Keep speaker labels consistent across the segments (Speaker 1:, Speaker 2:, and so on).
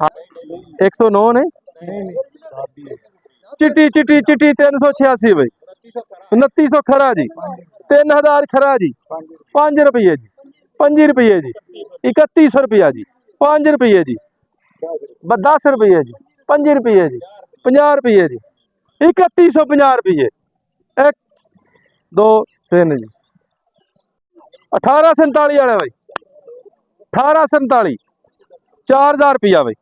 Speaker 1: हाँ 109 ने चिट्टी चिट्टी चिट्टी 386 भाई 2900 खरा जी 3000 खरा जी 5 रुपये जी 5 रुपये जी 3100 रुपया जी 5 रुपये जी 10 रुपये जी 5 रुपये जी 50 रुपये जी 3150 रुपये 1 2 3 जी 1847 वाले भाई 1847 4000 रुपया भाई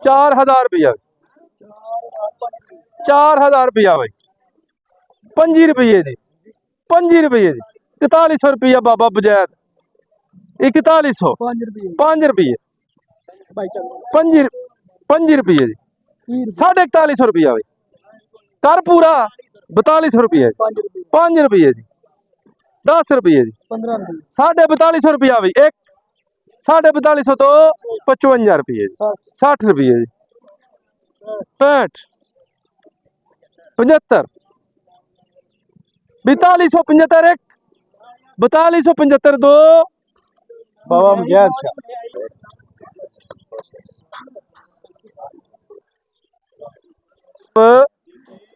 Speaker 1: 4000 रुपया 4000 रुपया भाई 5 रुपये जी 5 रुपये जी 4100 रुपया बाबा बजैत 4100 5 रुपये 5 रुपये जी 4150 रुपया भाई कर पूरा 4200 रुपया 5 रुपये जी 10 रुपये जी 4250 रुपया भाई 1 4250 तो 55 रुपये 60 रुपये जी 65 75 4275 1 4275 2
Speaker 2: बाबा मुजाहिद शाह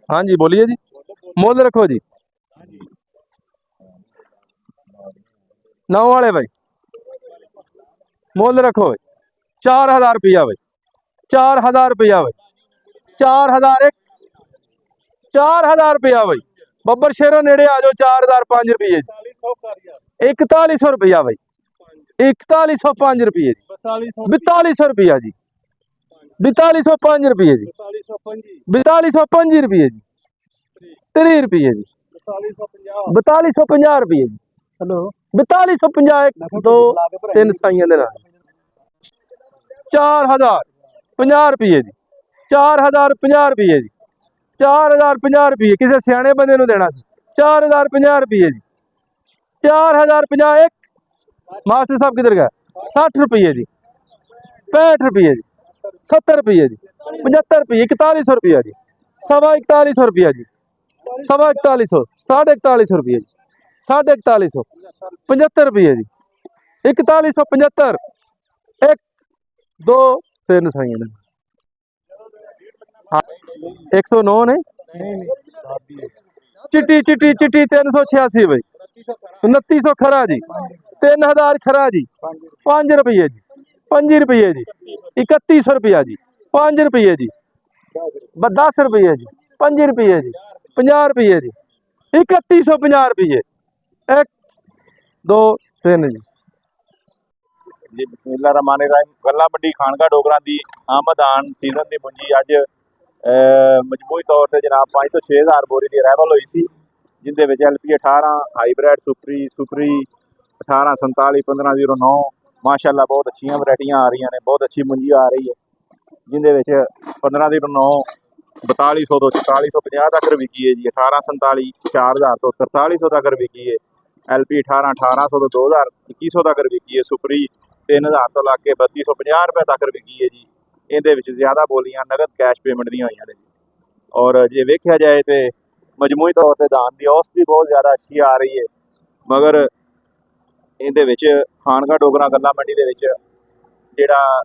Speaker 1: हाँ जी बोलिए जी मोल रखो जी 9 वाले भाई मोल रखो भाई 4000 रुपया भाई 4000 रुपया भाई 4000 1 4000 रुपया भाई बब्बर शेरों नेड़े आ जाओ 4005 रुपये 4100 रुपया भाई 4105 रुपये 4200 रुपया जी 4205 रुपये जी 4205 रुपये जी 30 रुपये जी 4250 रुपये जी
Speaker 2: हेलो
Speaker 1: 4250 1 2 3 साइयां दे नाल 4050 रुपये जी 4050 रुपये जी 4050 रुपये किसी सियाने बंदे नूं देना सी 4050 रुपये जी 4050 1 मास्टर साहब किधर गए 60 रुपये जी 65 रुपये जी 70 रुपये जी 75 रुपये 4100 रुपया जी 4150 रुपया जी 4150 4150 रुपये जी 4150 75 रुपये जी 4175 1 2 3 साइयां ने 109 ने चिट्टी चिट्टी चिट्टी 386 भाई 2900 खरा जी 3000 खरा जी 5 रुपये जी 5 रुपये जी 3100 रुपया जी 5 रुपये जी 10 रुपये जी 5 रुपये जी 50 रुपये जी 3150 रुपये 1 2 3 जी
Speaker 3: जी बिस्मिल्लाहिर्रहमानिर्रहीम गल्ला मंडी खानगा डोगरा दी आमद आन सीजन दी मुंजी अज मजमूई तौर ते जनाब 5 तो 6000 बोरी दी अराइवल हुई सी जिंदे विच LP 18 हाईब्रिड सुपरी 1847 1509 माशाअल्लाह बहुत अच्छी वैरायटियां आ रही ने बहुत अच्छी मुंजी आ रही है जिंदे विच 1509 4200 तो 4450 तक विकी है जी 1847 4000 तो 4300 तक विकी है LP 18 1800 तो 2000 2100 तक विकी है सुपरी 3000 तो ला के 3250 रुपए तक विकी है जी ਇਹਦੇ ਵਿੱਚ ਜ਼ਿਆਦਾ ਬੋਲੀਆਂ ਨਗਦ ਕੈਸ਼ ਪੇਮੈਂਟ ਦੀਆਂ ਹੋਈਆਂ ਨੇ ਜੀ ਔਰ ਜੇ ਵੇਖਿਆ ਜਾਏ ਤੇ ਮਜਮੂਈ ਤੌਰ ਤੇ ਧਾਨ ਦੀ ਔਸਤ ਵੀ ਬਹੁਤ ਜ਼ਿਆਦਾ ਅੱਛੀ ਆ ਰਹੀ ਹੈ ਮਗਰ ਇਹਦੇ ਵਿੱਚ ਖਾਨਗਾ ਡੋਗਰਾ ਗੱਲਾ ਮੰਡੀ ਦੇ ਵਿੱਚ ਜਿਹੜਾ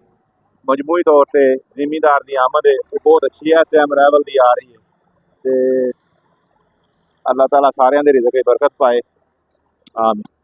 Speaker 3: ਮਜਮੂਈ ਤੌਰ ਤੇ ਜ਼ਿਮੀਂਦਾਰ ਦੀ ਆਮਦ ਹੈ ਉਹ ਬਹੁਤ ਅੱਛੀ ਹੈ ਇਸ ਟਾਈਮ ਅਰਾਈਵਲ ਦੀ ਆ ਰਹੀ ਹੈ ਤੇ ਅੱਲਾਹ ਤਾਲਾ ਸਾਰਿਆਂ ਦੇ ਰਿਜ਼ਕ ਵਿੱਚ ਬਰਕਤ ਪਾਏ ਆਮੀਨ।